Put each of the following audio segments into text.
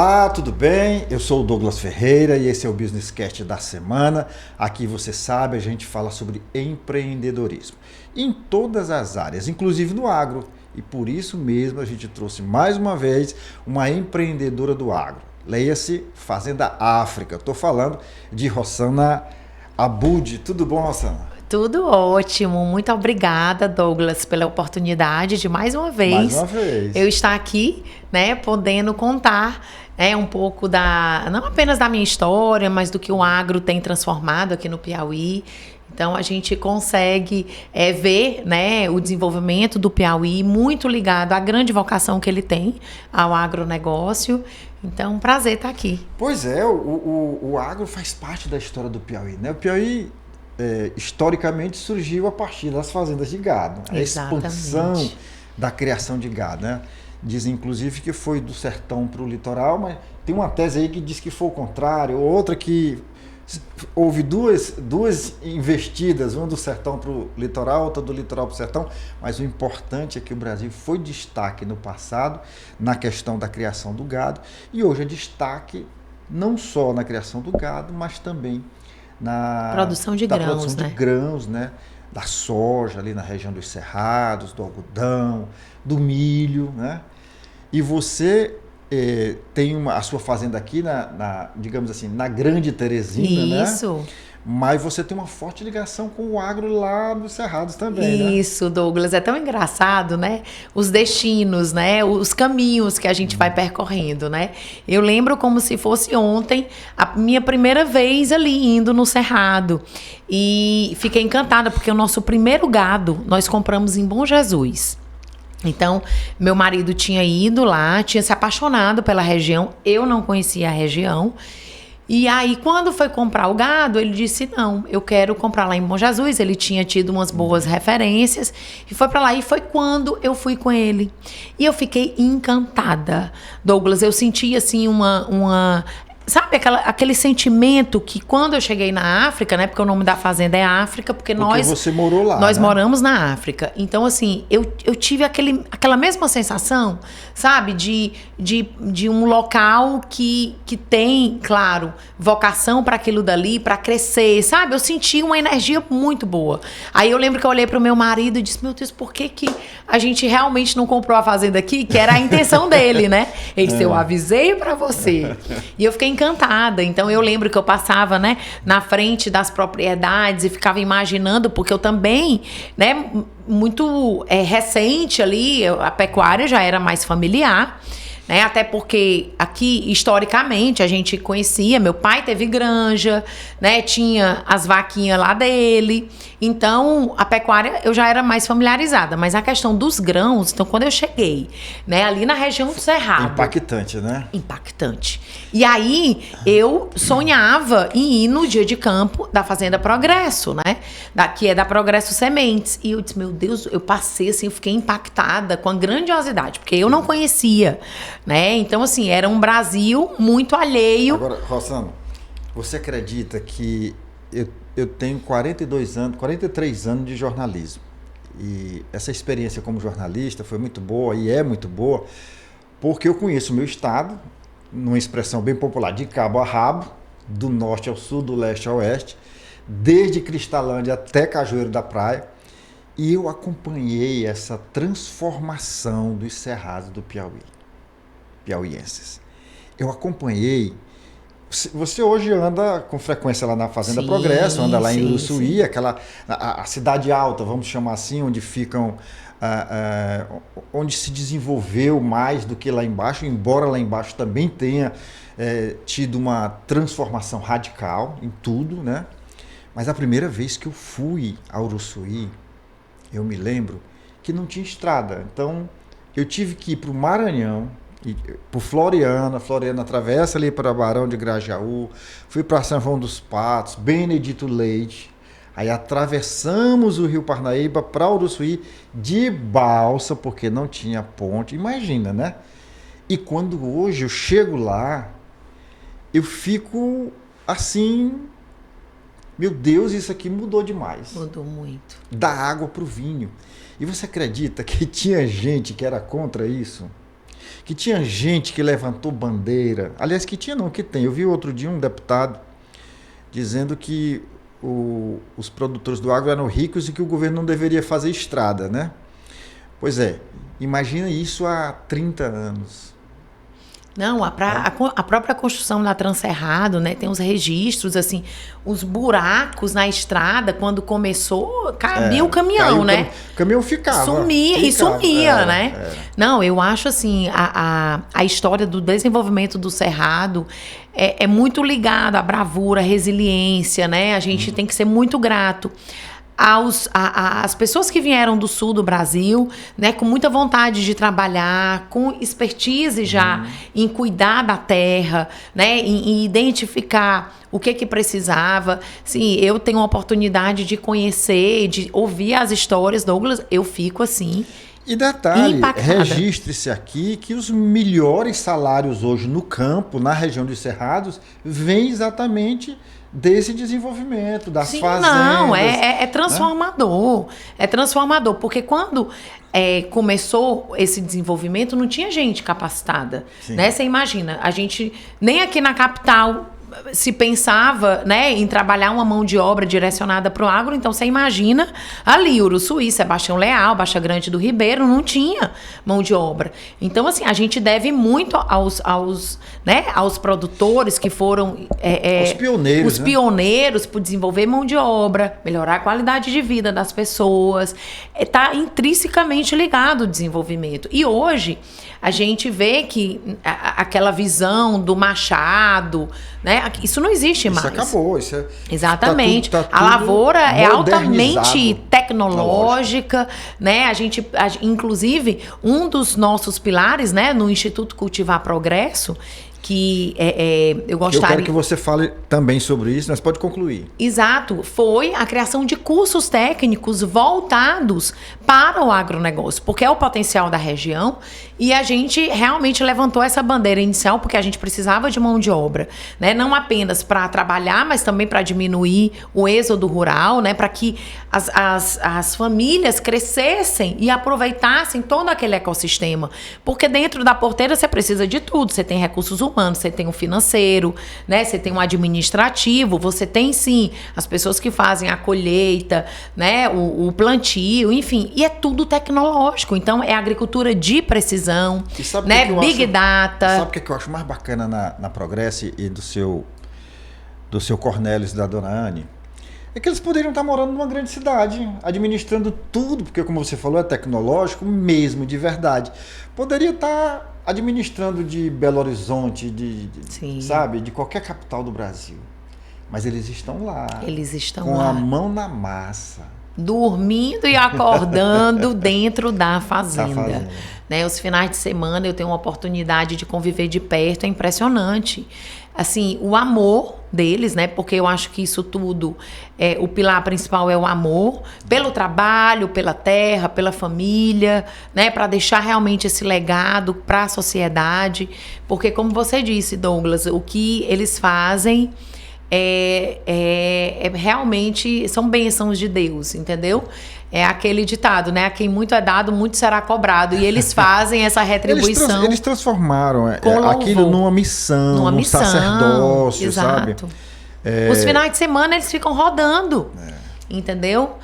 Olá, tudo bem? Eu sou o Douglas Ferreira e esse é o Business Cast da semana. Aqui você sabe, a gente fala sobre empreendedorismo em todas as áreas, inclusive no agro. E por isso mesmo a gente trouxe mais uma vez uma empreendedora do agro. Leia-se Fazenda África. Estou falando de Rossana Abud. Tudo bom, Rossana? Tudo ótimo. Muito obrigada, Douglas, pela oportunidade de mais uma vez eu estar aqui, né, podendo contar um pouco não apenas da minha história, mas do que o agro tem transformado aqui no Piauí. Então, a gente consegue ver, né, o desenvolvimento do Piauí muito ligado à grande vocação que ele tem ao agronegócio. Então, prazer estar aqui. Pois é, o agro faz parte da história do Piauí, né? O Piauí historicamente surgiu a partir das fazendas de gado, a expansão da criação de gado, né? Dizem inclusive que foi do sertão para o litoral, mas tem uma tese aí que diz que foi o contrário, outra que houve duas investidas, uma do sertão para o litoral, outra do litoral para o sertão, mas o importante é que o Brasil foi destaque no passado na questão da criação do gado e hoje é destaque não só na criação do gado, mas também na produção de grãos, né? Da soja ali na região dos cerrados, do algodão, do milho, né? E você tem a sua fazenda aqui digamos assim, na Grande Teresina, Isso. Né? Mas você tem uma forte ligação com o agro lá dos cerrados também, Isso, né? Douglas, é tão engraçado, né? Os destinos, né? Os caminhos que a gente vai percorrendo, né? Eu lembro como se fosse ontem a minha primeira vez ali indo no cerrado e fiquei encantada porque o nosso primeiro gado nós compramos em Bom Jesus. Então, meu marido tinha ido lá, tinha se apaixonado pela região, eu não conhecia a região. E aí, quando foi comprar o gado, ele disse, não, eu quero comprar lá em Bom Jesus. Ele tinha tido umas boas referências e foi para lá. E foi quando eu fui com ele. E eu fiquei encantada. Douglas, eu senti assim sabe aquele sentimento que quando eu cheguei na África, né? Porque o nome da fazenda é África, porque você morou lá, nós né? moramos na África. Então, assim, eu tive aquela mesma sensação, sabe? De um local que tem, claro, vocação para aquilo dali, para crescer, sabe? Eu senti uma energia muito boa. Aí eu lembro que eu olhei para o meu marido e disse, meu Deus, por que a gente realmente não comprou a fazenda aqui? Que era a intenção dele, né? Ele disse, eu avisei para você. E eu fiquei encantada. Então eu lembro que eu passava, né, na frente das propriedades e ficava imaginando, porque eu também, né, muito recente ali, a pecuária já era mais familiar, né, até porque aqui historicamente a gente conhecia, meu pai teve granja, né, tinha as vaquinhas lá dele, então a pecuária eu já era mais familiarizada, mas a questão dos grãos, então quando eu cheguei, né, ali na região do Cerrado, impactante, né? Impactante. E aí eu sonhava em ir no dia de campo da Fazenda Progresso, né, que é da Progresso Sementes, e eu disse, meu Deus, eu passei assim, eu fiquei impactada com a grandiosidade, porque eu não conhecia, né? Então, assim, era um Brasil muito alheio. Agora, Rossana, você acredita que eu tenho 43 anos de jornalismo. E essa experiência como jornalista foi muito boa e é muito boa, porque eu conheço o meu estado, numa expressão bem popular, de cabo a rabo, do norte ao sul, do leste ao oeste, desde Cristalândia até Cajueiro da Praia. E eu acompanhei essa transformação dos cerrados do Piauí. Piauienses. Eu acompanhei. Você hoje anda com frequência lá na Fazenda Progresso, anda lá em Uruçuí, a cidade alta, vamos chamar assim, onde ficam, onde se desenvolveu mais do que lá embaixo, embora lá embaixo também tenha tido uma transformação radical em tudo, né? Mas a primeira vez que eu fui a Uruçuí, eu me lembro que não tinha estrada, então eu tive que ir para o Maranhão, por Floriana atravessa ali para Barão de Grajaú, fui para São João dos Patos, Benedito Leite, aí atravessamos o Rio Parnaíba para Uruçuí de balsa, porque não tinha ponte, imagina, né? E quando hoje eu chego lá, eu fico assim, meu Deus, isso aqui mudou demais. Mudou muito. Da água para o vinho. E você acredita que tinha gente que era contra isso? que tinha gente que levantou bandeira. Aliás, que tinha não, que tem. Eu vi outro dia um deputado dizendo que os produtores do agro eram ricos e que o governo não deveria fazer estrada, né? Pois é, imagina isso há 30 anos. Não, a própria construção da Transcerrado, né? Tem os registros, assim, os buracos na estrada, quando começou, cabia o caminhão, né? O caminhão ficava. Sumia, né? Não, eu acho, assim, a história do desenvolvimento do Cerrado é muito ligada à bravura, à resiliência, né? A gente tem que ser muito grato as pessoas que vieram do sul do Brasil, né, com muita vontade de trabalhar, com expertise já em cuidar da terra, né, em identificar o que precisava. Sim, eu tenho a oportunidade de conhecer, de ouvir as histórias, Douglas, eu fico assim. E detalhe, impactada. Registre-se aqui que os melhores salários hoje no campo, na região dos Cerrados, vêm exatamente desse desenvolvimento, das fazendas. Não, é transformador. Né? É transformador, porque quando começou esse desenvolvimento, não tinha gente capacitada. Né? Você imagina, a gente, nem aqui na capital se pensava, né, em trabalhar uma mão de obra direcionada para o agro. Então você imagina ali, Uruçuí, Sebastião Leal, Baixa Grande do Ribeiro, não tinha mão de obra. Então, assim, a gente deve muito aos produtores que foram os pioneiros por desenvolver mão de obra, melhorar a qualidade de vida das pessoas. Está intrinsecamente ligado ao desenvolvimento. E hoje a gente vê que aquela visão do Machado, né? Isso não existe mais. Isso acabou. Exatamente. Tá tudo a lavoura é altamente tecnológica, né? Inclusive, um dos nossos pilares, né, no Instituto Cultivar Progresso, que eu gostaria... Eu quero que você fale também sobre isso, mas pode concluir. Exato. Foi a criação de cursos técnicos voltados para o agronegócio, porque é o potencial da região, e a gente realmente levantou essa bandeira inicial porque a gente precisava de mão de obra, né? Não apenas para trabalhar, mas também para diminuir o êxodo rural, né? Para que as famílias crescessem e aproveitassem todo aquele ecossistema. Porque dentro da porteira você precisa de tudo. Você tem recursos humanos, você tem o financeiro, né? Você tem o administrativo, você tem sim as pessoas que fazem a colheita, né? O plantio, enfim, e é tudo tecnológico. Então é agricultura de precisão, né? Big Data. Sabe o que eu acho mais bacana na Progresso e do seu Cornélio e da dona Anne? É que eles poderiam estar morando numa grande cidade, administrando tudo, porque como você falou, é tecnológico mesmo, de verdade. Poderia estar administrando de Belo Horizonte, sabe, de qualquer capital do Brasil. Mas eles estão lá. Eles estão com lá. a mão na massa. Dormindo e acordando dentro da fazenda. Né? Os finais de semana eu tenho uma oportunidade de conviver de perto, é impressionante. Assim, o amor deles, né? Porque eu acho que isso tudo, o pilar principal é o amor pelo trabalho, pela terra, pela família, né? Para deixar realmente esse legado para a sociedade. Porque, como você disse, Douglas, o que eles fazem realmente são bênçãos de Deus, entendeu? É aquele ditado, né? A quem muito é dado, muito será cobrado. E eles fazem essa retribuição. Eles transformaram aquilo numa missão, num sacerdócio, exato. Sabe? Os finais de semana eles ficam rodando, entendeu?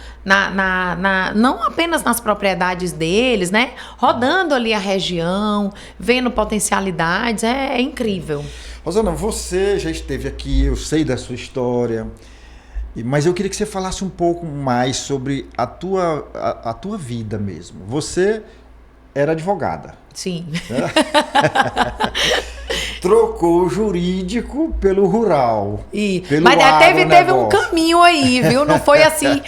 Não apenas nas propriedades deles, né? Rodando ali a região, vendo potencialidades, é incrível. Rosana, você já esteve aqui, eu sei da sua história, mas eu queria que você falasse um pouco mais sobre a tua vida mesmo. Você era advogada. Sim. Trocou o jurídico pelo rural. Mas teve um caminho aí, viu? Não foi assim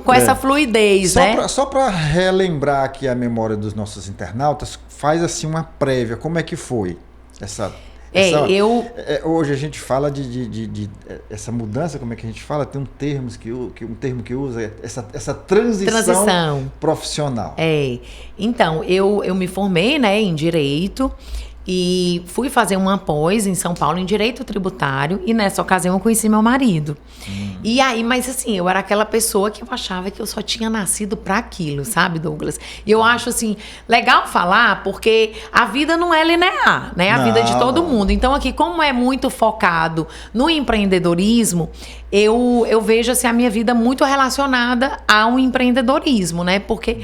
com essa fluidez, né? Só para relembrar aqui a memória dos nossos internautas, faz assim uma prévia. Como é que foi hoje a gente fala de essa mudança, como é que a gente fala? Tem um termo que usa, essa transição profissional. Então, eu me formei, né, em Direito e fui fazer uma pós em São Paulo em Direito Tributário e nessa ocasião eu conheci meu marido. E aí, mas assim, eu era aquela pessoa que eu achava que eu só tinha nascido para aquilo, sabe, Douglas? E eu acho, assim, legal falar, porque a vida não é linear, né? A vida de todo mundo. Então, aqui, como é muito focado no empreendedorismo, eu vejo, assim, a minha vida muito relacionada ao empreendedorismo, né? Porque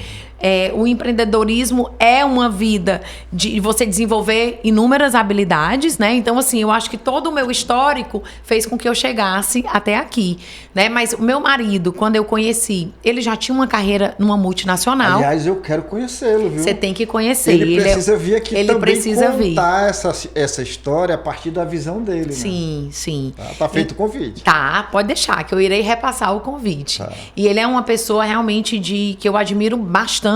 o empreendedorismo é uma vida de você desenvolver inúmeras habilidades, né? Então, assim, eu acho que todo o meu histórico fez com que eu chegasse até aqui, né? Mas o meu marido, quando eu conheci, ele já tinha uma carreira numa multinacional. Aliás, eu quero conhecê-lo, viu? Você tem que conhecer. Ele precisa vir aqui ele também precisa contar essa história a partir da visão dele, sim, né? Sim. Tá feito o convite. Tá, pode deixar, que eu irei repassar o convite. Tá. E ele é uma pessoa realmente que eu admiro bastante,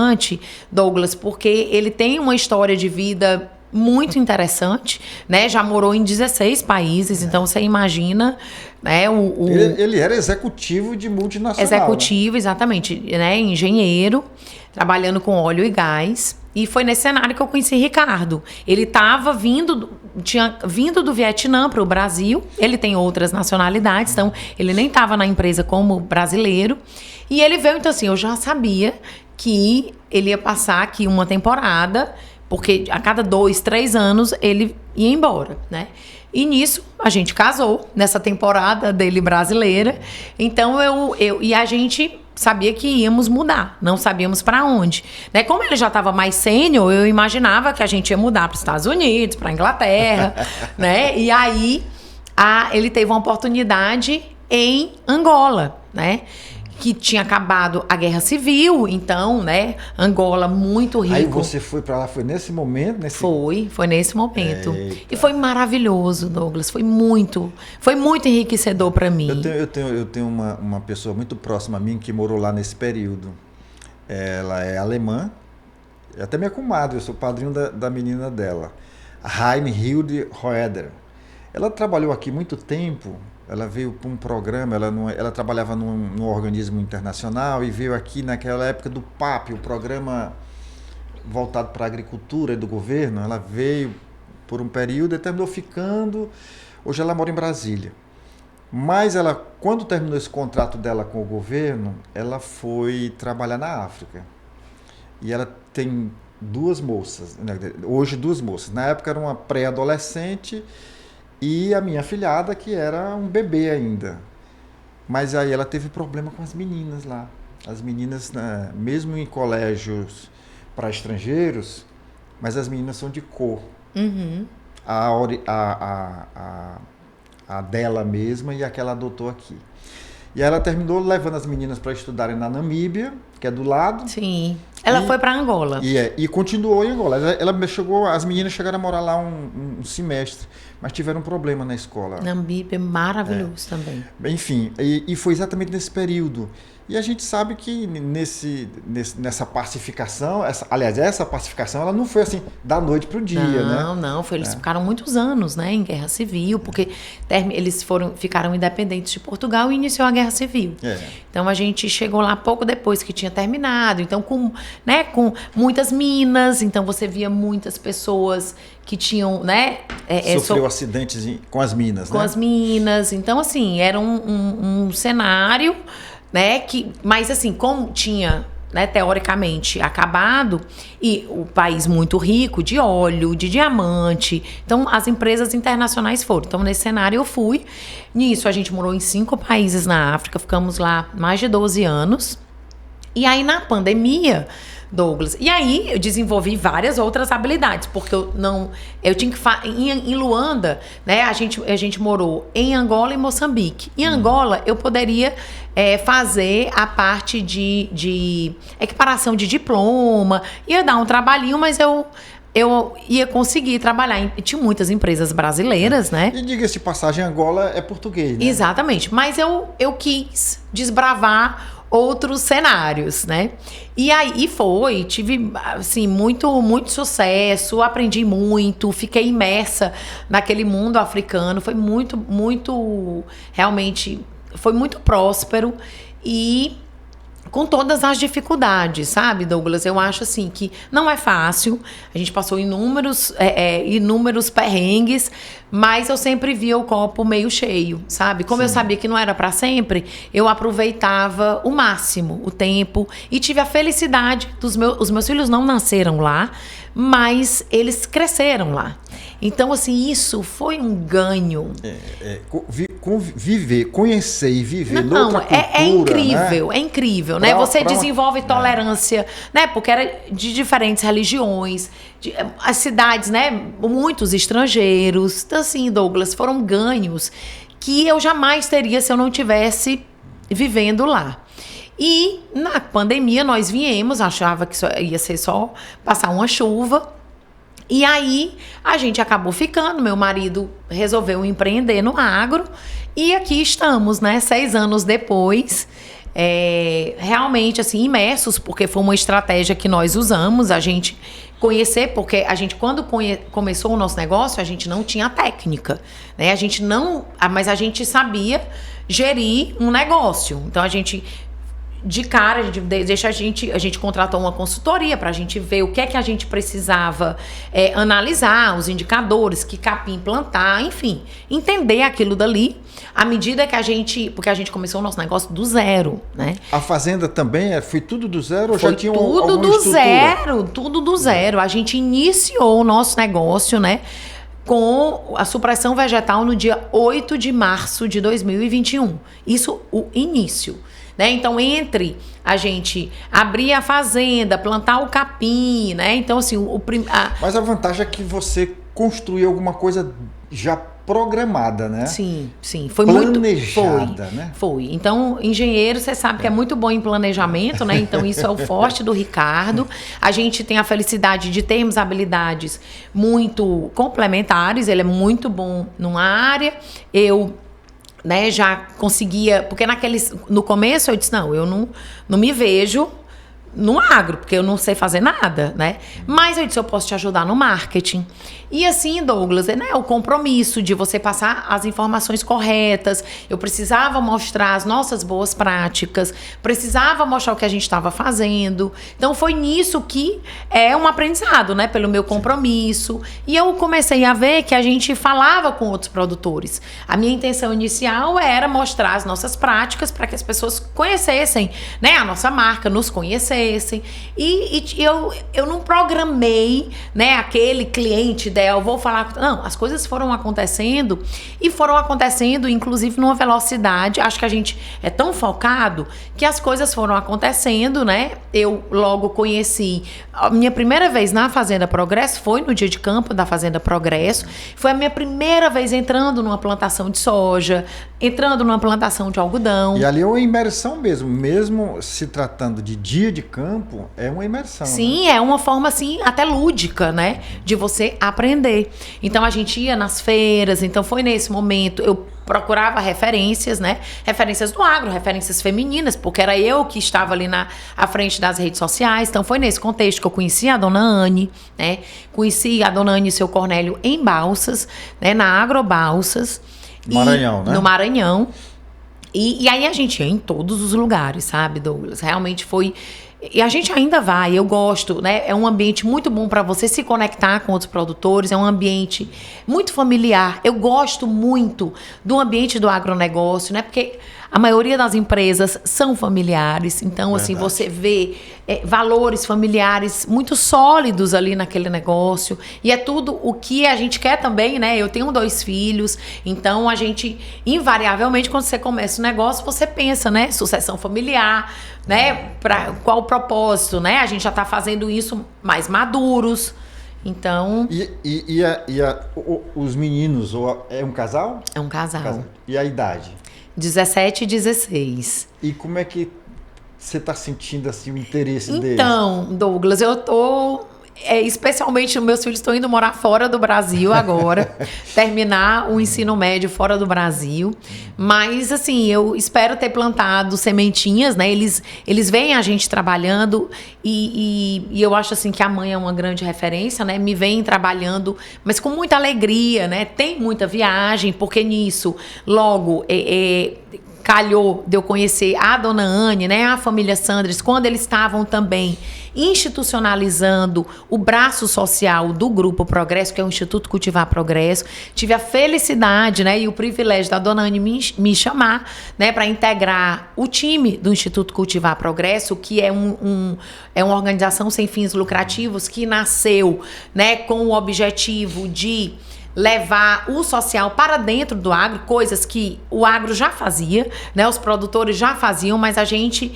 Douglas, porque ele tem uma história de vida muito interessante, né? Já morou em 16 países, então você imagina, né? Ele era executivo de multinacional. Executivo, né? Exatamente, né? Engenheiro, trabalhando com óleo e gás. E foi nesse cenário que eu conheci Ricardo. Ele tinha vindo do Vietnã para o Brasil. Ele tem outras nacionalidades, então ele nem estava na empresa como brasileiro. E ele veio, então assim, eu já sabia que ele ia passar aqui uma temporada, porque a cada 2, 3 anos ele ia embora, né? E nisso a gente casou, nessa temporada dele brasileira. Então e a gente sabia que íamos mudar, não sabíamos para onde, né? Como ele já estava mais sênior, eu imaginava que a gente ia mudar para os Estados Unidos, para a Inglaterra, né? E aí ele teve uma oportunidade em Angola, né? Que tinha acabado a Guerra Civil, então, né? Angola muito rico. Aí você foi para lá, foi nesse momento? Foi nesse momento. Eita. E foi maravilhoso, Douglas. Foi muito enriquecedor para mim. Eu tenho uma pessoa muito próxima a mim que morou lá nesse período. Ela é alemã, é até minha comadre, eu sou padrinho da menina dela, Reinhilde Roeder. Ela trabalhou aqui muito tempo. Ela veio para um programa, ela trabalhava num organismo internacional e veio aqui naquela época do PAP, o programa voltado para a agricultura do governo. Ela veio por um período e terminou ficando. Hoje ela mora em Brasília. Mas ela, quando terminou esse contrato dela com o governo, ela foi trabalhar na África. E ela tem 2 moças, né? Hoje 2 moças. Na época era uma pré-adolescente e a minha afilhada, que era um bebê ainda. Mas aí ela teve problema com as meninas lá. As meninas, né, mesmo em colégios para estrangeiros, mas as meninas são de cor. Uhum. A dela mesma e a que ela adotou aqui. E ela terminou levando as meninas para estudarem na Namíbia, que é do lado. Sim. Ela foi para Angola. E continuou em Angola. As meninas chegaram a morar lá um semestre, mas tiveram um problema na escola. Namíbia é maravilhoso também. Enfim, e foi exatamente nesse período. E a gente sabe que nessa pacificação, essa pacificação, ela não foi assim da noite para o dia, né? Não, eles ficaram muitos anos, né, em guerra civil, porque eles ficaram independentes de Portugal e iniciou a guerra civil. Então a gente chegou lá pouco depois que tinha terminado, então com muitas minas, então você via muitas pessoas que tinham, né? Sofreu acidentes com as minas, com as minas, então assim, era um cenário, né? Mas assim, como tinha, né, teoricamente acabado, e o país muito rico de óleo, de diamante, então as empresas internacionais foram. Então nesse cenário eu fui. Nisso a gente morou em 5 países na África, ficamos lá mais de 12 anos. E aí na pandemia, Douglas, e aí eu desenvolvi várias outras habilidades, porque eu tinha que em Luanda, né, a gente morou em Angola e Moçambique. Em Angola eu poderia fazer a parte de equiparação de diploma, ia dar um trabalhinho, mas eu ia conseguir trabalhar. Tinha muitas empresas brasileiras, né? E diga-se de passagem, Angola é português, né? Exatamente, mas eu quis desbravar outros cenários, né? E aí tive, assim, muito, muito sucesso, aprendi muito, fiquei imersa naquele mundo africano, foi muito, muito, realmente, foi muito próspero e com todas as dificuldades, sabe, Douglas? Eu acho assim que não é fácil. A gente passou inúmeros perrengues, mas eu sempre via o copo meio cheio, sabe? Como eu sabia que não era para sempre, eu aproveitava o máximo o tempo e tive a felicidade os meus filhos não nasceram lá, mas eles cresceram lá. Então, assim, isso foi um ganho. Conhecer e viver Não, noutra cultura, é incrível, né? Você desenvolve tolerância, né? Porque era de diferentes religiões, as cidades, né? Muitos estrangeiros. Então, assim, Douglas, foram ganhos que eu jamais teria se eu não tivesse vivendo lá. E na pandemia nós viemos, achava que ia ser só passar uma chuva. E aí a gente acabou ficando, meu marido resolveu empreender no agro e aqui estamos, né, 6 anos depois, realmente assim, imersos, porque foi uma estratégia que nós usamos, a gente conhecer, porque a gente quando começou o nosso negócio, a gente não tinha técnica, né, mas a gente sabia gerir um negócio, então a gente... De cara, a gente contratou uma consultoria para a gente ver o que é que a gente precisava analisar, os indicadores, que capim plantar, enfim, entender aquilo dali, à medida que porque a gente começou o nosso negócio do zero, né? A fazenda também foi tudo do zero ou foi já tinha tudo do zero, tudo do zero. A gente iniciou o nosso negócio, né? Com a supressão vegetal no dia 8 de março de 2021. Isso, o início. Né? Então, entre a gente abrir a fazenda, plantar o capim, né? Então, assim, Mas a vantagem é que você construiu alguma coisa já programada, né? Sim, foi planejada, né? Foi. Então, engenheiro, você sabe que é muito bom em planejamento, né? Então, isso é o forte do Ricardo. A gente tem a felicidade de termos habilidades muito complementares. Ele é muito bom numa área. Né, já conseguia, porque no começo eu disse, não, eu não me vejo no agro, porque eu não sei fazer nada, né? Mas eu disse, eu posso te ajudar no marketing. E assim, Douglas, né, o compromisso de você passar as informações corretas, eu precisava mostrar as nossas boas práticas, precisava mostrar o que a gente estava fazendo. Então foi nisso que é um aprendizado, né, pelo meu compromisso. E eu comecei a ver que a gente falava com outros produtores. A minha intenção inicial era mostrar as nossas práticas para que as pessoas conhecessem, né, a nossa marca, nos conhecessem. E eu não programei, né, aquele cliente eu vou falar... Não, as coisas foram acontecendo e foram acontecendo, inclusive, numa velocidade. Acho que a gente é tão focado que as coisas foram acontecendo, né? Eu logo conheci... A minha primeira vez na Fazenda Progresso foi no dia de campo da Fazenda Progresso. Foi a minha primeira vez entrando numa plantação de soja, entrando numa plantação de algodão. E ali é uma imersão mesmo se tratando de dia de campo, é uma imersão. Sim, né? É uma forma, assim, até lúdica, né? De você aprender. Então, a gente ia nas feiras, então foi nesse momento, eu procurava referências, né? Referências do agro, referências femininas, porque era eu que estava ali à frente das redes sociais. Então, foi nesse contexto que eu conheci a dona Anne, né? Conheci a dona Anne e seu Cornélio em Balsas, né? Na Agrobalsas. Maranhão, né? No Maranhão. E aí a gente ia em todos os lugares, sabe, Douglas? Realmente foi... E a gente ainda vai, eu gosto, né? É um ambiente muito bom para você se conectar com outros produtores, é um ambiente muito familiar. Eu gosto muito do ambiente do agronegócio, né? Porque a maioria das empresas são familiares, então, assim, você vê valores familiares muito sólidos ali naquele negócio, e é tudo o que a gente quer também, né? Eu tenho 2 filhos, então a gente, invariavelmente, quando você começa o negócio, você pensa, né? Sucessão familiar, né? Qual o propósito, né? A gente já está fazendo isso mais maduros, então... Os meninos, é um casal? É um casal. E a idade? 17 e 16. E como é que você está sentindo assim, o interesse deles? Então, Douglas, eu tô... especialmente, meus filhos estão indo morar fora do Brasil agora, terminar o ensino médio fora do Brasil. Mas, assim, eu espero ter plantado sementinhas, né? Eles veem a gente trabalhando e eu acho, assim, que a mãe é uma grande referência, né? Me vem trabalhando, mas com muita alegria, né? Tem muita viagem, porque nisso, logo... calhou de eu conhecer a dona Anne, né, a família Sandres, quando eles estavam também institucionalizando o braço social do Grupo Progresso, que é o Instituto Cultivar Progresso. Tive a felicidade, né, e o privilégio da dona Anne me chamar, né, para integrar o time do Instituto Cultivar Progresso, que é uma organização sem fins lucrativos que nasceu, né, com o objetivo de levar o social para dentro do agro, coisas que o agro já fazia, né? Os produtores já faziam, mas a gente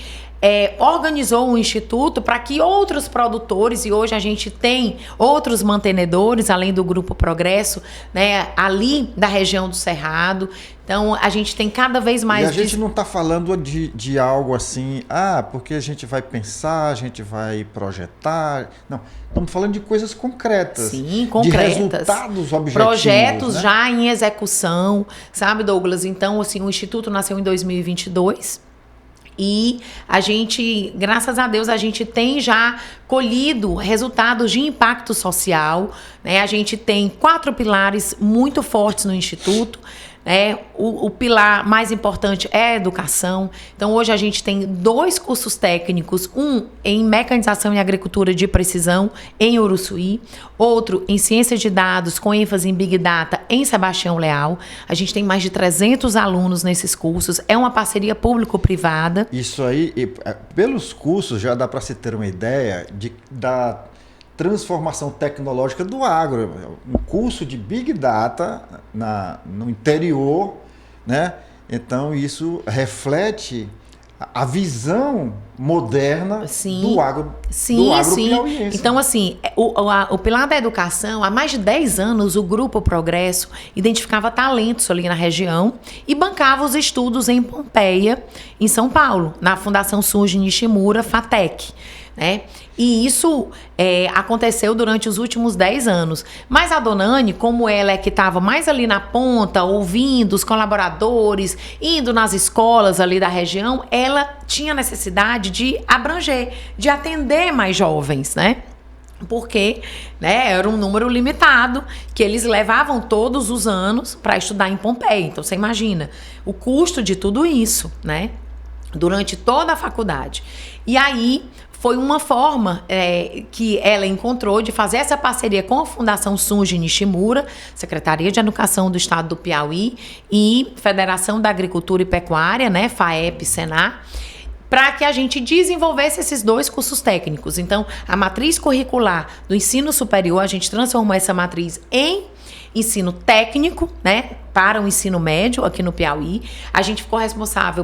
organizou um instituto para que outros produtores, e hoje a gente tem outros mantenedores, além do Grupo Progresso, né, ali da região do Cerrado. Então, a gente tem cada vez mais... E a gente não está falando de algo assim, porque a gente vai pensar, a gente vai projetar. Não, estamos falando de coisas concretas. Sim, concretas. De resultados objetivos. Projetos, né? Já em execução, sabe, Douglas? Então, assim, o Instituto nasceu em 2022. E a gente, graças a Deus, a gente tem já colhido resultados de impacto social, né? A gente tem 4 pilares muito fortes no Instituto, né? O pilar mais importante é a educação. Então, hoje a gente tem 2 cursos técnicos, um em mecanização e agricultura de precisão em Uruçuí, outro em ciência de dados com ênfase em Big Data em Sebastião Leal. A gente tem mais de 300 alunos nesses cursos. É uma parceria público-privada. Isso aí, pelos cursos, já dá para se ter uma ideia da transformação tecnológica do agro. Um curso de Big Data no interior, né? Então, isso reflete a visão moderna do agro, piauiense. Então, assim, o pilar da educação, há mais de 10 anos, o Grupo Progresso identificava talentos ali na região e bancava os estudos em Pompeia, em São Paulo, na Fundação Sunji Nishimura, FATEC, né? E isso aconteceu durante os últimos 10 anos. Mas a dona Anne, como ela é que estava mais ali na ponta, ouvindo os colaboradores, indo nas escolas ali da região, ela tinha necessidade de abranger, de atender mais jovens, né? Porque, né, era um número limitado que eles levavam todos os anos para estudar em Pompeia. Então, você imagina o custo de tudo isso, né? Durante toda a faculdade. E aí foi uma forma que ela encontrou de fazer essa parceria com a Fundação Sunji Nishimura, Secretaria de Educação do Estado do Piauí e Federação da Agricultura e Pecuária, né, FAEP, Senar, para que a gente desenvolvesse esses 2 cursos técnicos. Então, a matriz curricular do ensino superior, a gente transformou essa matriz em ensino técnico, né, para o ensino médio aqui no Piauí. A gente ficou responsável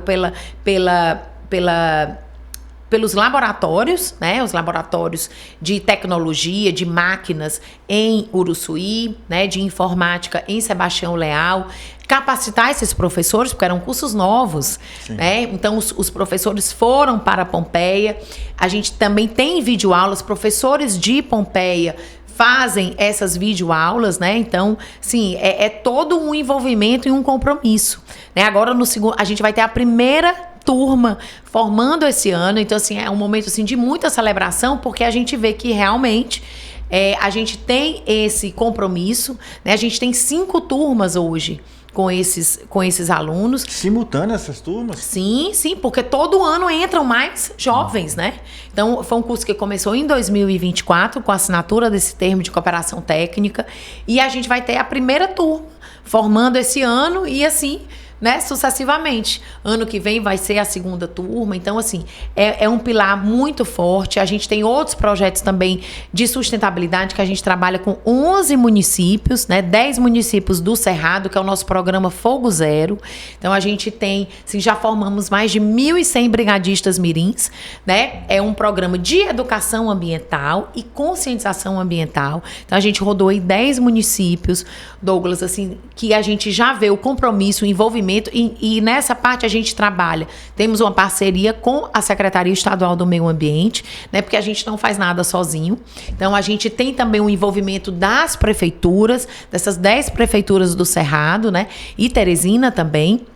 pelos laboratórios, né, os laboratórios de tecnologia, de máquinas em Uruçuí, né, de informática em Sebastião Leal, capacitar esses professores, porque eram cursos novos, né? Então os professores foram para Pompeia. A gente também tem videoaulas, professores de Pompeia fazem essas videoaulas, né? Então, sim, é todo um envolvimento e um compromisso, né? Agora, a gente vai ter a primeira turma formando esse ano. Então, assim, é um momento assim, de muita celebração, porque a gente vê que realmente a gente tem esse compromisso, né? A gente tem 5 turmas hoje com esses alunos. Simultâneas essas turmas? Sim, porque todo ano entram mais jovens, né? Então, foi um curso que começou em 2024, com a assinatura desse termo de cooperação técnica, e a gente vai ter a primeira turma formando esse ano e assim, né, sucessivamente. Ano que vem vai ser a segunda turma. Então, assim, é um pilar muito forte. A gente tem outros projetos também de sustentabilidade que a gente trabalha com 11 municípios, né, 10 municípios do Cerrado, que é o nosso programa Fogo Zero. Então, a gente tem, assim, já formamos mais de 1.100 brigadistas mirins, né? É um programa de educação ambiental e conscientização ambiental. Então, a gente rodou em 10 municípios, Douglas, assim, que a gente já vê o compromisso, o envolvimento. E nessa parte a gente trabalha. Temos uma parceria com a Secretaria Estadual do Meio Ambiente, né? Porque a gente não faz nada sozinho. Então, a gente tem também o envolvimento das prefeituras, dessas 10 prefeituras do Cerrado, né? E Teresina também.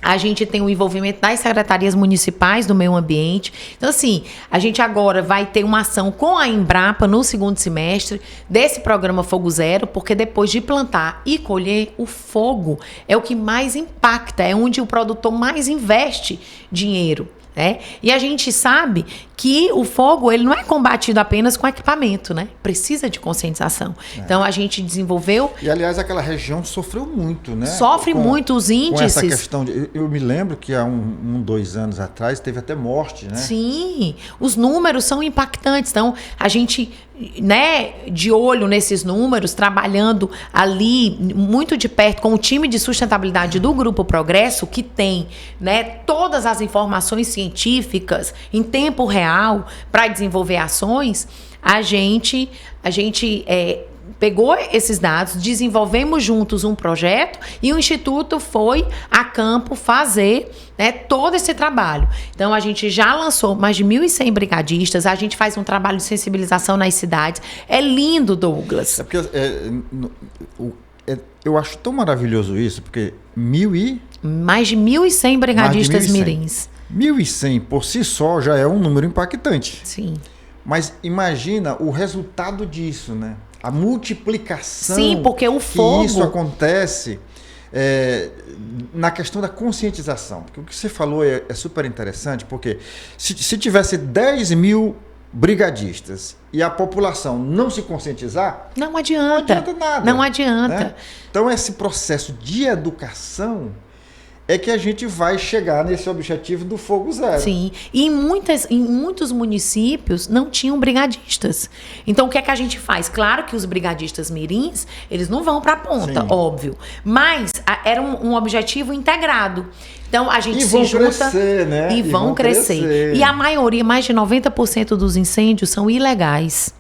A gente tem o envolvimento das secretarias municipais do meio ambiente. Então, assim, a gente agora vai ter uma ação com a Embrapa no segundo semestre desse programa Fogo Zero, porque depois de plantar e colher, o fogo é o que mais impacta, é onde o produtor mais investe dinheiro. Né? E a gente sabe que o fogo ele não é combatido apenas com equipamento, né? Precisa de conscientização. Então a gente desenvolveu. E aliás, aquela região sofreu muito, né? Sofre muito os índices. Com essa questão eu me lembro que há 2 anos atrás teve até morte, né? Sim, os números são impactantes. Então a gente, né, de olho nesses números, trabalhando ali muito de perto com o time de sustentabilidade do Grupo Progresso, que tem, né, todas as informações científicas em tempo real para desenvolver ações, a gente pegou esses dados, desenvolvemos juntos um projeto e o Instituto foi a campo fazer, né, todo esse trabalho. Então, a gente já lançou mais de 1.100 brigadistas, a gente faz um trabalho de sensibilização nas cidades. É lindo, Douglas. É porque eu acho tão maravilhoso isso, porque mais de 1.100 brigadistas mirins. 1.100 por si só já é um número impactante. Sim. Mas imagina o resultado disso, né? A multiplicação. Sim, porque o fogo. Que isso acontece na questão da conscientização. Porque o que você falou é super interessante, porque se tivesse 10 mil brigadistas e a população não se conscientizar, não adianta nada. Não adianta. Né? Então, esse processo de educação é que a gente vai chegar nesse objetivo do Fogo Zero. Sim, e em muitos municípios não tinham brigadistas. Então, o que é que a gente faz? Claro que os brigadistas mirins, eles não vão para a ponta, sim, óbvio. Mas era um objetivo integrado. Então, a gente se junta crescer, né? E vão crescer. E a maioria, mais de 90% dos incêndios são ilegais.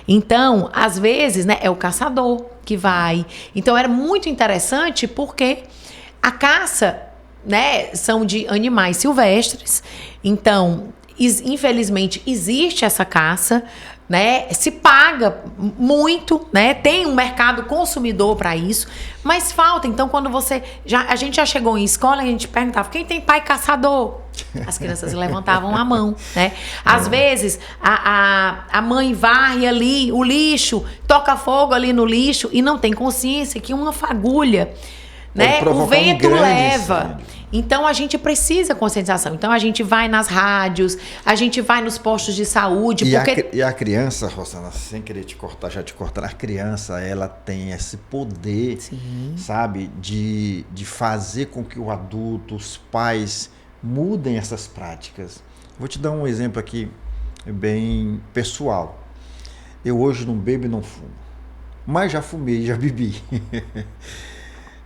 Então, às vezes, né, é o caçador que vai. Então, era muito interessante porque a caça, né, são de animais silvestres. Então, infelizmente, existe essa caça, né? Se paga muito, né? Tem um mercado consumidor para isso, mas falta. Então, quando a gente já chegou em escola, a gente perguntava: quem tem pai caçador? As crianças levantavam a mão, né? Às vezes, a mãe varre ali o lixo, toca fogo ali no lixo e não tem consciência que uma fagulha, né, o vento leva. Incêndio. Então, a gente precisa conscientização. Então, a gente vai nas rádios, a gente vai nos postos de saúde. E a criança, Rosana, sem querer te cortar, a criança, ela tem esse poder, sim, sabe, de fazer com que o adulto, os pais, mudem essas práticas. Vou te dar um exemplo aqui, bem pessoal. Eu hoje não bebo e não fumo, mas já fumei, já bebi.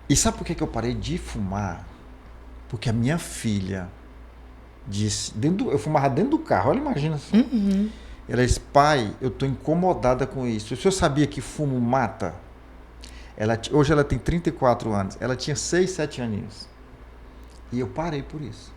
E sabe por que eu parei de fumar? Porque a minha filha disse, eu fumava dentro do carro, olha, imagina assim. Uhum. Ela disse: pai, eu estou incomodada com isso. O senhor sabia que fumo mata? Hoje ela tem 34 anos, ela tinha 6, 7 aninhos. E eu parei por isso.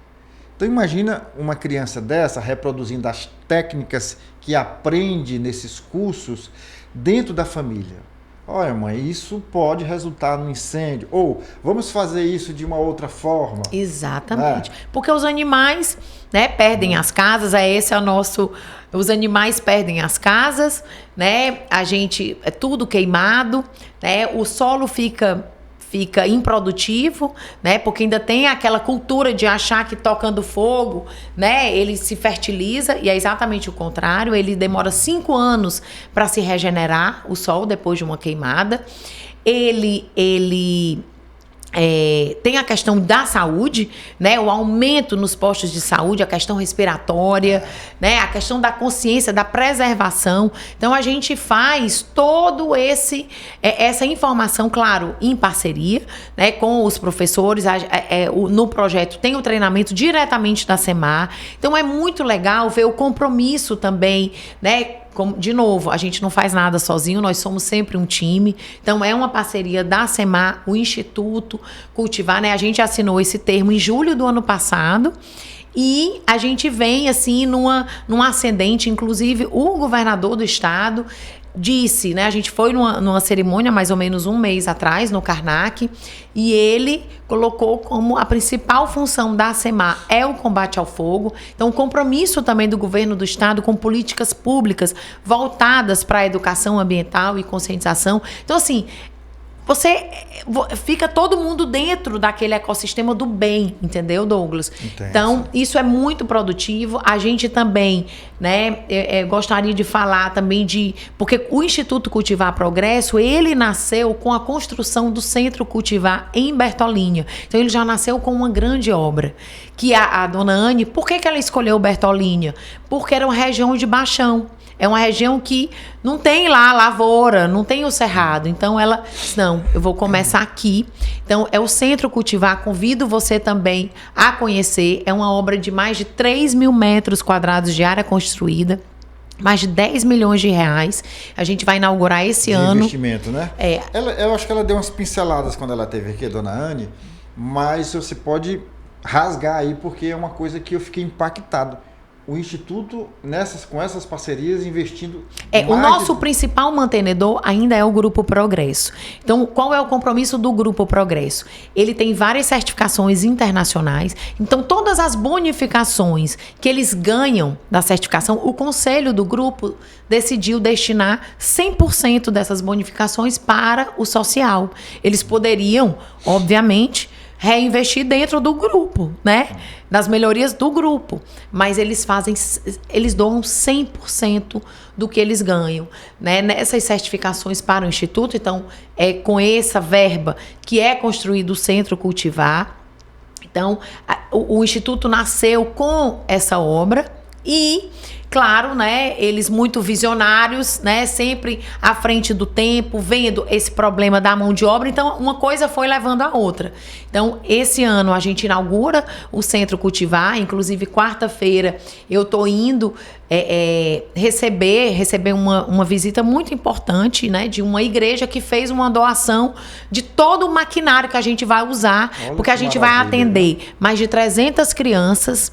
Então imagina uma criança dessa reproduzindo as técnicas que aprende nesses cursos dentro da família. Olha, mãe, isso pode resultar no incêndio. Ou vamos fazer isso de uma outra forma. Exatamente. Porque os animais, né, perdem as casas. Esse é o nosso. Os animais perdem as casas, né? É tudo queimado, né? O solo fica improdutivo, né? Porque ainda tem aquela cultura de achar que tocando fogo, né, ele se fertiliza, e é exatamente o contrário. Ele demora 5 anos para se regenerar, o solo, depois de uma queimada. Ele tem a questão da saúde, né? O aumento nos postos de saúde, a questão respiratória, né? A questão da consciência, da preservação. Então, a gente faz todo essa informação, claro, em parceria, né, com os professores. No projeto tem o treinamento diretamente da SEMAR. Então, é muito legal ver o compromisso também, né? De novo, a gente não faz nada sozinho, nós somos sempre um time. Então, é uma parceria da SEMAR, o Instituto Cultivar, né? A gente assinou esse termo em julho do ano passado e a gente vem, assim, num ascendente. Inclusive, o governador do estado disse, né? A gente foi numa cerimônia mais ou menos um mês atrás, no Karnak, e ele colocou como a principal função da SEMAR é o combate ao fogo. Então, o compromisso também do governo do estado com políticas públicas voltadas para a educação ambiental e conscientização. Então, assim, fica todo mundo dentro daquele ecossistema do bem, entendeu, Douglas? Entendi. Então, isso é muito produtivo. A gente também, né, gostaria de falar também porque o Instituto Cultivar Progresso, ele nasceu com a construção do Centro Cultivar em Bertolínia. Então, ele já nasceu com uma grande obra, que a dona Anne, por que ela escolheu Bertolínia? Porque era uma região de baixão. É uma região que não tem lá lavoura, não tem o cerrado. Então, ela disse, não, eu vou começar aqui. Então, é o Centro Cultivar. Convido você também a conhecer. É uma obra de mais de 3 mil metros quadrados de área construída. Mais de 10 milhões de reais. A gente vai inaugurar esse ano. Investimento, né? Eu acho que ela deu umas pinceladas quando ela esteve aqui, a dona Anne. Mas você pode rasgar aí, porque é uma coisa que eu fiquei impactado. O Instituto, com essas parcerias, investindo... O nosso principal mantenedor ainda é o Grupo Progresso. Então, qual é o compromisso do Grupo Progresso? Ele tem várias certificações internacionais. Então, todas as bonificações que eles ganham da certificação, o conselho do grupo decidiu destinar 100% dessas bonificações para o social. Eles poderiam, obviamente, reinvestir dentro do grupo, né? Das melhorias do grupo. Mas eles doam 100% do que eles ganham, né? Nessas certificações para o Instituto. Então, é com essa verba que é construído o Centro Cultivar. Então, o Instituto nasceu com essa obra e... Claro, né? Eles muito visionários, né? Sempre à frente do tempo, vendo esse problema da mão de obra. Então, uma coisa foi levando a outra. Então, esse ano a gente inaugura o Centro Cultivar. Inclusive, quarta-feira eu estou indo receber uma visita muito importante, né? De uma igreja que fez uma doação de todo o maquinário que a gente vai usar. Olha, porque a gente vai atender mais de 300 crianças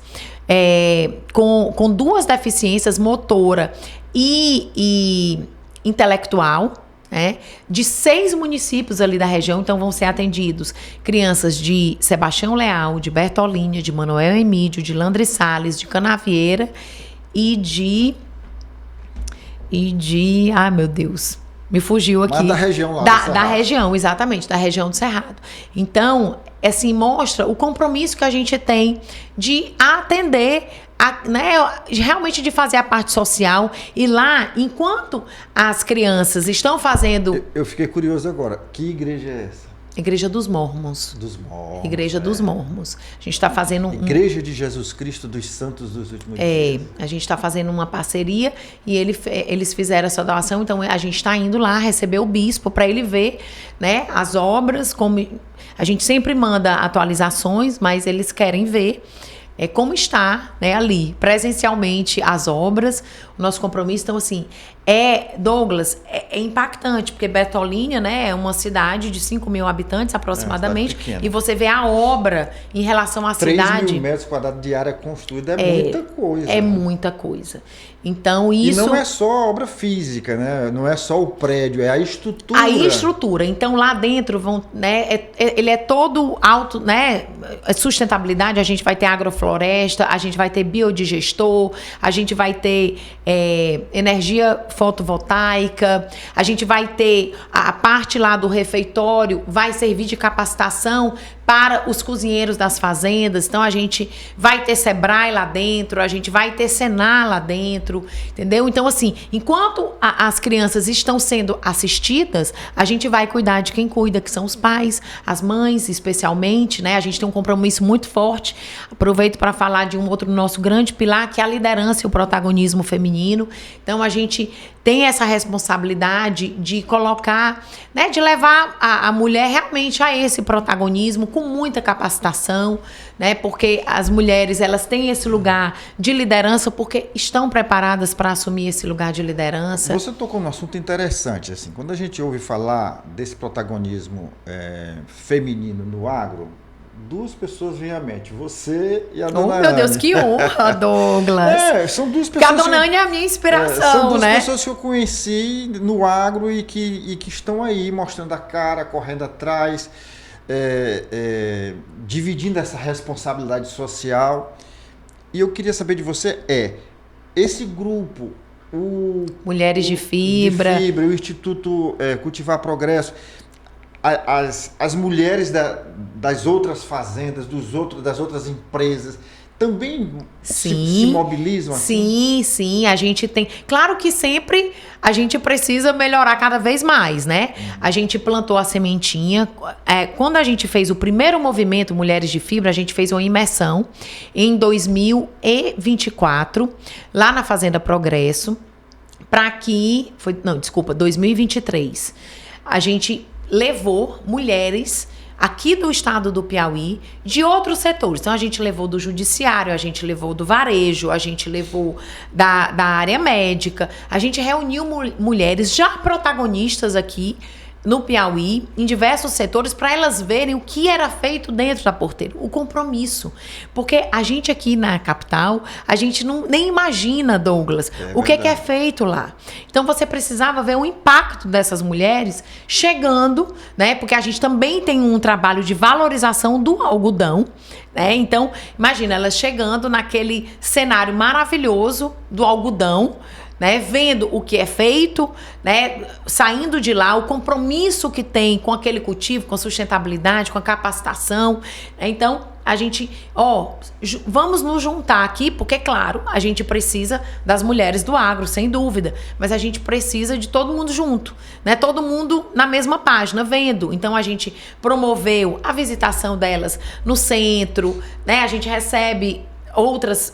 com duas deficiências, motora e intelectual, né, de 6 municípios ali da região. Então vão ser atendidos crianças de Sebastião Leal, de Bertolínia, de Manoel Emídio, de Landre Salles, de Canavieira e de ai meu Deus, me fugiu aqui. Mas da região lá da região, exatamente, da região do Cerrado. Então, assim, mostra o compromisso que a gente tem de atender, né, realmente de fazer a parte social. E lá, enquanto as crianças estão fazendo... Eu fiquei curioso agora. Que igreja é essa? Igreja dos Mormons. Dos Mormons. Igreja dos Mormons. A gente está fazendo Igreja de Jesus Cristo dos Santos dos Últimos Dias. A gente está fazendo uma parceria e eles fizeram essa doação. Então, a gente está indo lá receber o bispo para ele ver, né, as obras. Como a gente sempre manda atualizações, mas eles querem ver como está, né, ali, presencialmente, as obras, o nosso compromisso. Então, assim, Douglas, é impactante, porque Bertolínia, né, é uma cidade de 5 mil habitantes aproximadamente, e você vê a obra em relação à 3 cidade... 3 mil metros quadrados de área construída é muita coisa. É muita coisa. Então, isso... E não é só obra física, né? Não é só o prédio, é a estrutura. A estrutura. Então, lá dentro, ele é todo alto, né? Sustentabilidade, a gente vai ter agrofloresta, a gente vai ter biodigestor, a gente vai ter energia fotovoltaica, a gente vai ter a parte lá do refeitório, vai servir de capacitação para os cozinheiros das fazendas. Então, a gente vai ter Sebrae lá dentro, a gente vai ter Senar lá dentro, entendeu? Então, assim, enquanto as crianças estão sendo assistidas, a gente vai cuidar de quem cuida, que são os pais, as mães, especialmente, né? A gente tem um compromisso muito forte. Aproveito para falar de um outro nosso grande pilar, que é a liderança e o protagonismo feminino. Então, a gente tem essa responsabilidade de colocar, né, de levar a mulher realmente a esse protagonismo com muita capacitação, né, porque as mulheres, elas têm esse lugar de liderança porque estão preparadas para assumir esse lugar de liderança. Você tocou num assunto interessante, assim, quando a gente ouve falar desse protagonismo feminino no agro, duas pessoas vêm à mente, você e a Oh, dona meu Deus, Anne. que honra, Douglas. São duas Porque a pessoas. dona Anne é a minha inspiração, São duas né? pessoas que eu conheci no agro e que estão aí mostrando a cara, correndo atrás, dividindo essa responsabilidade social. E eu queria saber de você, esse grupo, Mulheres de Fibra. o Instituto Cultivar Progresso, as mulheres das outras fazendas, das outras empresas, também se mobilizam assim? Sim, a gente tem. Claro que sempre a gente precisa melhorar cada vez mais, né? A gente plantou a sementinha. Quando a gente fez o primeiro movimento Mulheres de Fibra, a gente fez uma imersão em 2024, lá na Fazenda Progresso, 2023. A gente levou mulheres aqui do estado do Piauí, de outros setores. Então, a gente levou do judiciário, a gente levou do varejo, a gente levou da área médica. A gente reuniu mulheres já protagonistas aqui no Piauí, em diversos setores, para elas verem o que era feito dentro da porteira, o compromisso. Porque a gente aqui na capital, a gente nem imagina, Douglas, o que é feito lá. Então, você precisava ver o impacto dessas mulheres chegando, né? Porque a gente também tem um trabalho de valorização do algodão, né? Então, imagina, elas chegando naquele cenário maravilhoso do algodão, né, vendo o que é feito, né, saindo de lá, o compromisso que tem com aquele cultivo, com a sustentabilidade, com a capacitação. Então, a gente, vamos nos juntar aqui, porque, claro, a gente precisa das mulheres do agro, sem dúvida, mas a gente precisa de todo mundo junto, né, todo mundo na mesma página, vendo. Então, a gente promoveu a visitação delas no centro, né, a gente recebe outras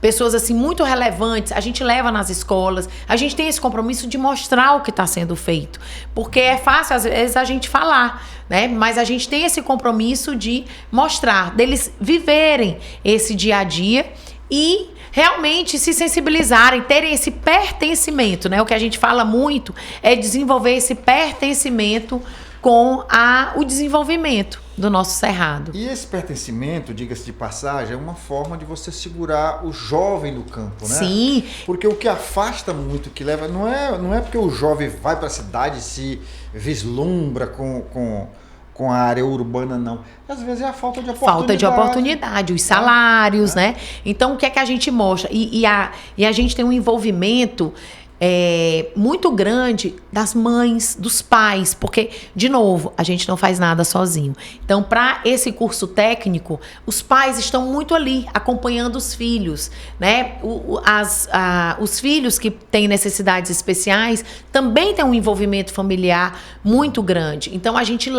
pessoas assim muito relevantes, a gente leva nas escolas, a gente tem esse compromisso de mostrar o que está sendo feito, porque é fácil às vezes a gente falar, né? Mas a gente tem esse compromisso de mostrar, deles viverem esse dia a dia e realmente se sensibilizarem, terem esse pertencimento, né? O que a gente fala muito é desenvolver esse pertencimento com o desenvolvimento do nosso cerrado. E esse pertencimento, diga-se de passagem, é uma forma de você segurar o jovem no campo, né? Sim. Porque o que afasta muito, que leva, não é porque o jovem vai para a cidade e se vislumbra com a área urbana, não. Às vezes é a falta de oportunidade. Falta de oportunidade, os salários, né? Então, o que é que a gente mostra? E a gente tem um envolvimento muito grande das mães, dos pais, porque, de novo, a gente não faz nada sozinho. Então, para esse curso técnico, os pais estão muito ali, acompanhando os filhos, né? Os filhos que têm necessidades especiais também têm um envolvimento familiar muito grande. Então, a gente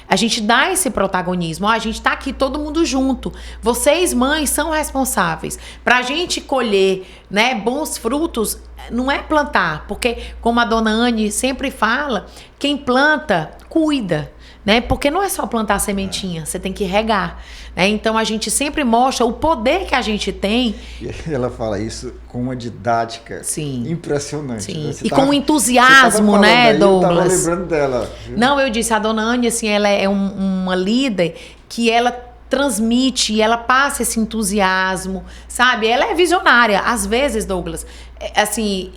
a gente dá esse protagonismo. A gente está aqui todo mundo junto. Vocês, mães, são responsáveis. Para a gente colher, né, bons frutos, não é plantar, porque, como a dona Anne sempre fala, quem planta, cuida, né? Porque não é só plantar sementinha, você tem que regar, né? Então, a gente sempre mostra o poder que a gente tem. E ela fala isso com uma didática impressionante. Sim. Né? E com um entusiasmo, né, aí, Douglas? Eu tava lembrando dela. Viu? Não, eu disse, a dona Anne, assim, ela é uma líder que ela transmite, ela passa esse entusiasmo, sabe? Ela é visionária. Às vezes, Douglas, assim,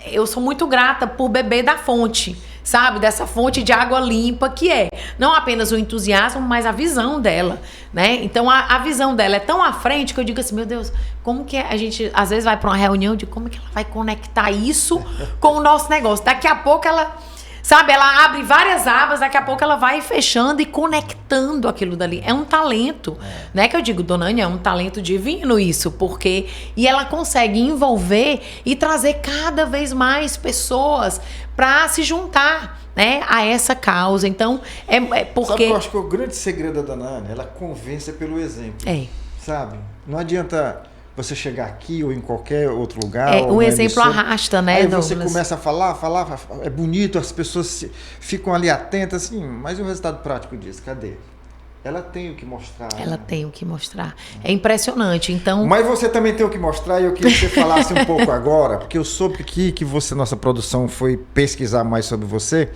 eu sou muito grata por beber da fonte, sabe? Dessa fonte de água limpa que é não apenas o entusiasmo, mas a visão dela, né? Então, a visão dela é tão à frente que eu digo assim, meu Deus, como que a gente, às vezes, vai para uma reunião de como que ela vai conectar isso com o nosso negócio? Daqui a pouco ela... Sabe, ela abre várias abas, daqui a pouco ela vai fechando e conectando aquilo dali. É um talento, né? Que eu digo, dona Anne, é um talento divino isso, porque... E ela consegue envolver e trazer cada vez mais pessoas para se juntar, né, a essa causa. Então, porque... Sabe que eu acho que o grande segredo da dona Anne, ela convence pelo exemplo. Sabe? Não adianta... você chegar aqui ou em qualquer outro lugar. O exemplo arrasta, né, aí Douglas? você começa a falar, é bonito, as pessoas ficam ali atentas, assim, mas o resultado prático disso, cadê? ela tem o que mostrar. Ela tem o que mostrar. É impressionante. Então, mas você também tem o que mostrar e eu queria que você falasse um pouco agora, porque eu soube que você, nossa produção, foi pesquisar mais sobre você.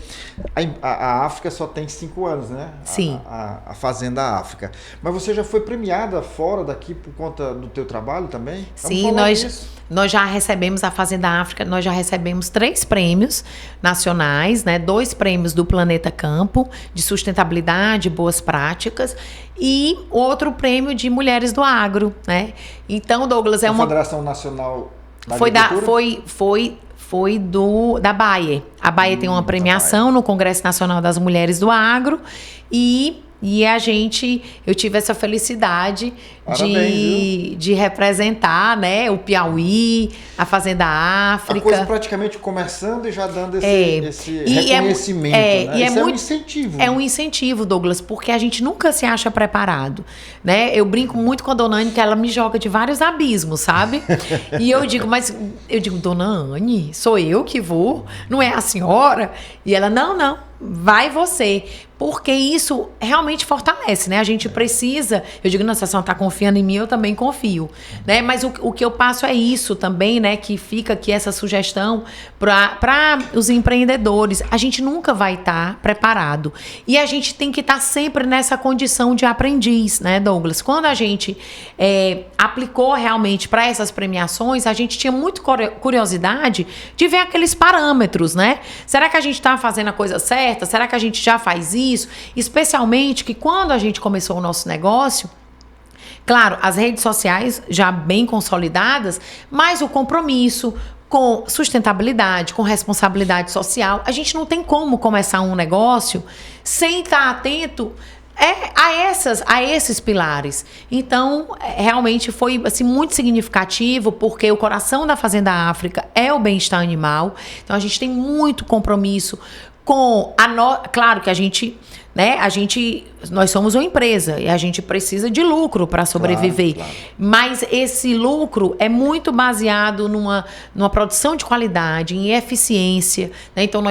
A África só tem 5 anos, né? Sim. A Fazenda África. Mas você já foi premiada fora daqui por conta do teu trabalho também? Sim, nós já recebemos a Fazenda África, nós já recebemos 3 prêmios nacionais, né? 2 prêmios do Planeta Campo, de sustentabilidade, boas práticas, e outro prêmio de Mulheres do Agro, né? Então, Douglas, é uma... Federação Nacional da Foi da Bayer. A Bayer tem uma premiação no Congresso Nacional das Mulheres do Agro e eu tive essa felicidade de representar, né, o Piauí, a Fazenda África. A coisa praticamente começando e já dando esse reconhecimento, né? Isso é um incentivo. É um incentivo, Douglas, porque a gente nunca se acha preparado, né? Eu brinco muito com a Dona Anne, que ela me joga de vários abismos, sabe? E eu digo, Dona Anne, sou eu que vou? Não é a senhora? E ela, não, vai você. Porque isso realmente fortalece, né? A gente precisa... Eu digo, nossa, se ela está confiando em mim, eu também confio, né? Mas o que eu passo é isso também, né? Que fica aqui essa sugestão para os empreendedores. A gente nunca vai estar preparado. E a gente tem que estar sempre nessa condição de aprendiz, né, Douglas? Quando a gente aplicou realmente para essas premiações, a gente tinha muito curiosidade de ver aqueles parâmetros, né? Será que a gente está fazendo a coisa certa? Será que a gente já faz isso? Especialmente que quando a gente começou o nosso negócio, claro, as redes sociais já bem consolidadas, mas o compromisso com sustentabilidade, com responsabilidade social, a gente não tem como começar um negócio sem estar atento a esses pilares. Então, realmente foi assim, muito significativo, porque o coração da Fazenda África é o bem-estar animal. Então, a gente tem muito compromisso com claro que nós somos uma empresa e a gente precisa de lucro para sobreviver. Claro. Mas esse lucro é muito baseado numa produção de qualidade, em eficiência, né? Então,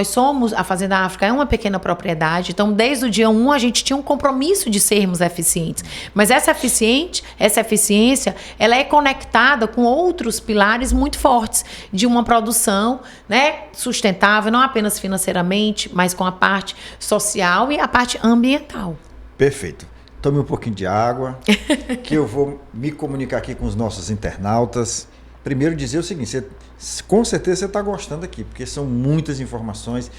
a Fazenda África é uma pequena propriedade. Então, desde o dia 1, a gente tinha um compromisso de sermos eficientes. Mas essa eficiência, ela é conectada com outros pilares muito fortes de uma produção, né, sustentável, não apenas financeiramente, mas com a parte social e a parte ambiental. Perfeito. Tome um pouquinho de água, que eu vou me comunicar aqui com os nossos internautas. Primeiro dizer o seguinte, com certeza você está gostando aqui, porque são muitas informações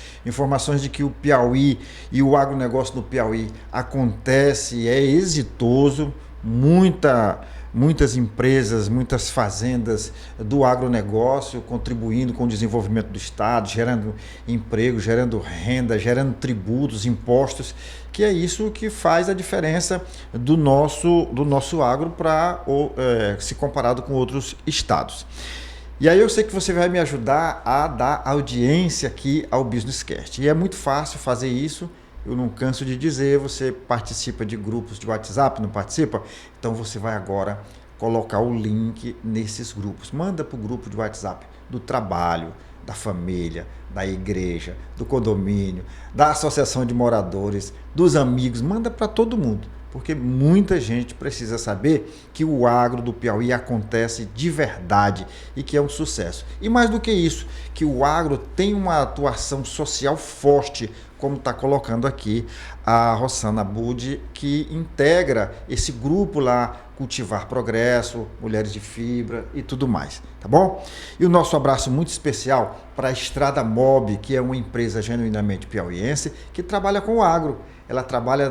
de que o Piauí e o agronegócio do Piauí acontece, é exitoso, muitas empresas, muitas fazendas do agronegócio contribuindo com o desenvolvimento do Estado, gerando emprego, gerando renda, gerando tributos, impostos, que é isso que faz a diferença do nosso agro se comparado com outros estados. E aí eu sei que você vai me ajudar a dar audiência aqui ao BusinessCast. E é muito fácil fazer isso. Eu não canso de dizer, você participa de grupos de WhatsApp, não participa? Então você vai agora colocar o link nesses grupos. Manda para o grupo de WhatsApp do trabalho, da família, da igreja, do condomínio, da associação de moradores, dos amigos. Manda para todo mundo, porque muita gente precisa saber que o agro do Piauí acontece de verdade e que é um sucesso. E mais do que isso, que o agro tem uma atuação social forte, como está colocando aqui a Rossana Budi, que integra esse grupo lá, Cultivar Progresso, Mulheres de Fibra e tudo mais, tá bom? E o nosso abraço muito especial para a Estrada Mob, que é uma empresa genuinamente piauiense, que trabalha com o agro. Ela trabalha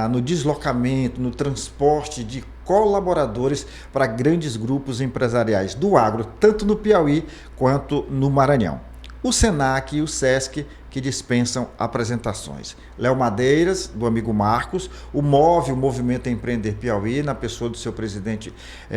no deslocamento, no transporte de colaboradores para grandes grupos empresariais do agro, tanto no Piauí quanto no Maranhão. O Senac e o Sesc, que dispensam apresentações. Léo Madeiras, do amigo Marcos, o Movimento Empreender Piauí, na pessoa do seu presidente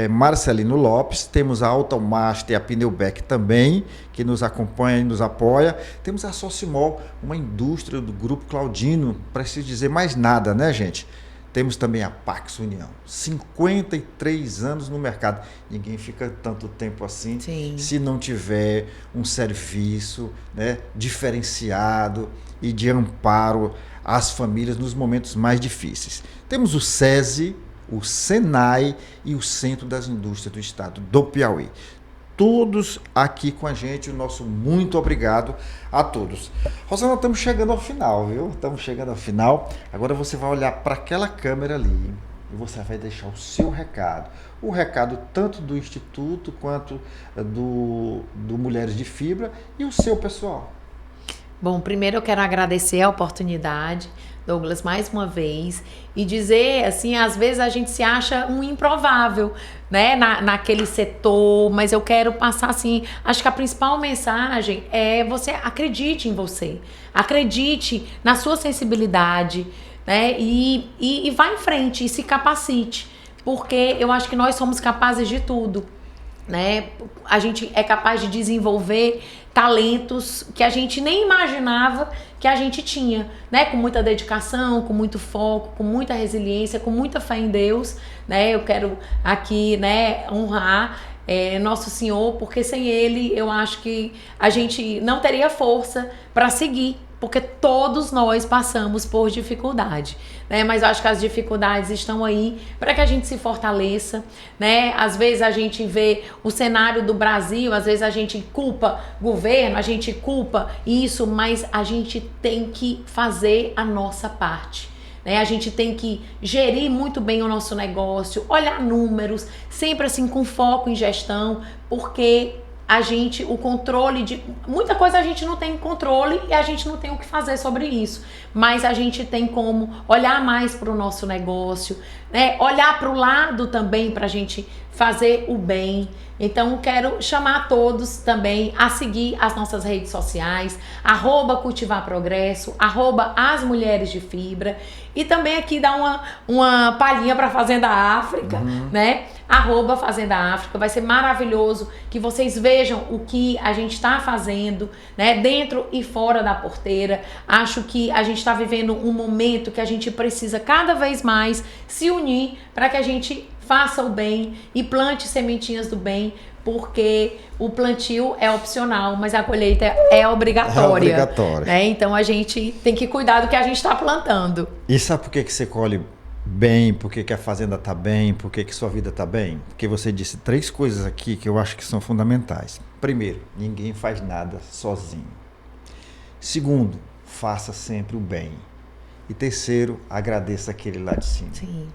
Marcelino Lopes. Temos a Automaster e a Pneubec também, que nos acompanha e nos apoia. Temos a Socimol, uma indústria do Grupo Claudino, preciso dizer mais nada, né, gente? Temos também a Pax União, 53 anos no mercado. Ninguém fica tanto tempo assim. Sim. Se não tiver um serviço, né, diferenciado e de amparo às famílias nos momentos mais difíceis. Temos o SESI, o SENAI e o Centro das Indústrias do Estado do Piauí. Todos aqui com a gente, o nosso muito obrigado a todos. Rosana, estamos chegando ao final, viu? Estamos chegando ao final. Agora você vai olhar para aquela câmera ali e você vai deixar o seu recado. O recado tanto do Instituto quanto do Mulheres de Fibra e o seu pessoal. Bom, primeiro eu quero agradecer a oportunidade, Douglas, mais uma vez, e dizer, assim, às vezes a gente se acha um improvável, né, naquele setor, mas eu quero passar, assim, acho que a principal mensagem é você acredite em você, acredite na sua sensibilidade, né, e vá em frente e se capacite, porque eu acho que nós somos capazes de tudo, né, a gente é capaz de desenvolver talentos que a gente nem imaginava que a gente tinha, né? Com muita dedicação, com muito foco, com muita resiliência, com muita fé em Deus, né? Eu quero aqui, né, honrar Nosso Senhor, porque sem Ele eu acho que a gente não teria força para seguir, porque todos nós passamos por dificuldade, né? Mas eu acho que as dificuldades estão aí para que a gente se fortaleça, né? Às vezes a gente vê o cenário do Brasil, às vezes a gente culpa governo, a gente culpa isso, mas a gente tem que fazer a nossa parte, né? A gente tem que gerir muito bem o nosso negócio, olhar números, sempre assim com foco em gestão, porque o controle de muita coisa a gente não tem controle e a gente não tem o que fazer sobre isso, mas a gente tem como olhar mais para o nosso negócio, né? Olhar para o lado também para a gente fazer o bem. Então quero chamar todos também a seguir as nossas redes sociais, @cultivar progresso, @as mulheres de fibra, e também aqui dar uma palhinha para Fazenda África, né? @Fazenda África, vai ser maravilhoso que vocês vejam o que a gente está fazendo, né? Dentro e fora da porteira. Acho que a gente está vivendo um momento que a gente precisa cada vez mais se unir para que a gente faça o bem e plante sementinhas do bem, porque o plantio é opcional, mas a colheita é obrigatória. É obrigatória. Né? Então a gente tem que cuidar do que a gente está plantando. E sabe por que você colhe bem, por que a fazenda está bem, por que sua vida está bem? Porque você disse 3 coisas aqui que eu acho que são fundamentais. Primeiro, ninguém faz nada sozinho. Segundo, faça sempre o bem. E terceiro, agradeça aquele lá de cima. Sim.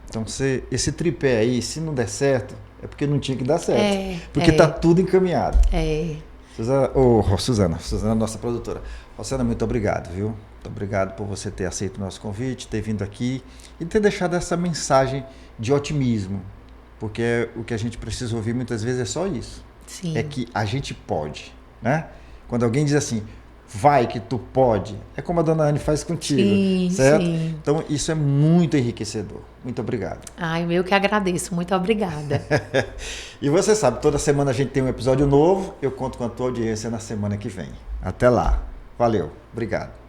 Então, esse tripé aí, se não der certo, é porque não tinha que dar certo. Porque está tudo encaminhado. Suzana, nossa produtora. Rosana, muito obrigado, viu? Muito obrigado por você ter aceito o nosso convite, ter vindo aqui e ter deixado essa mensagem de otimismo. Porque o que a gente precisa ouvir muitas vezes é só isso. Sim. É que a gente pode, né? Quando alguém diz assim, vai que tu pode, é como a dona Anne faz contigo, sim, certo? Sim. Então isso é muito enriquecedor. Muito obrigado. Eu que agradeço, muito obrigada. E você sabe, toda semana a gente tem um episódio novo, eu conto com a tua audiência na semana que vem. Até lá. Valeu, obrigado.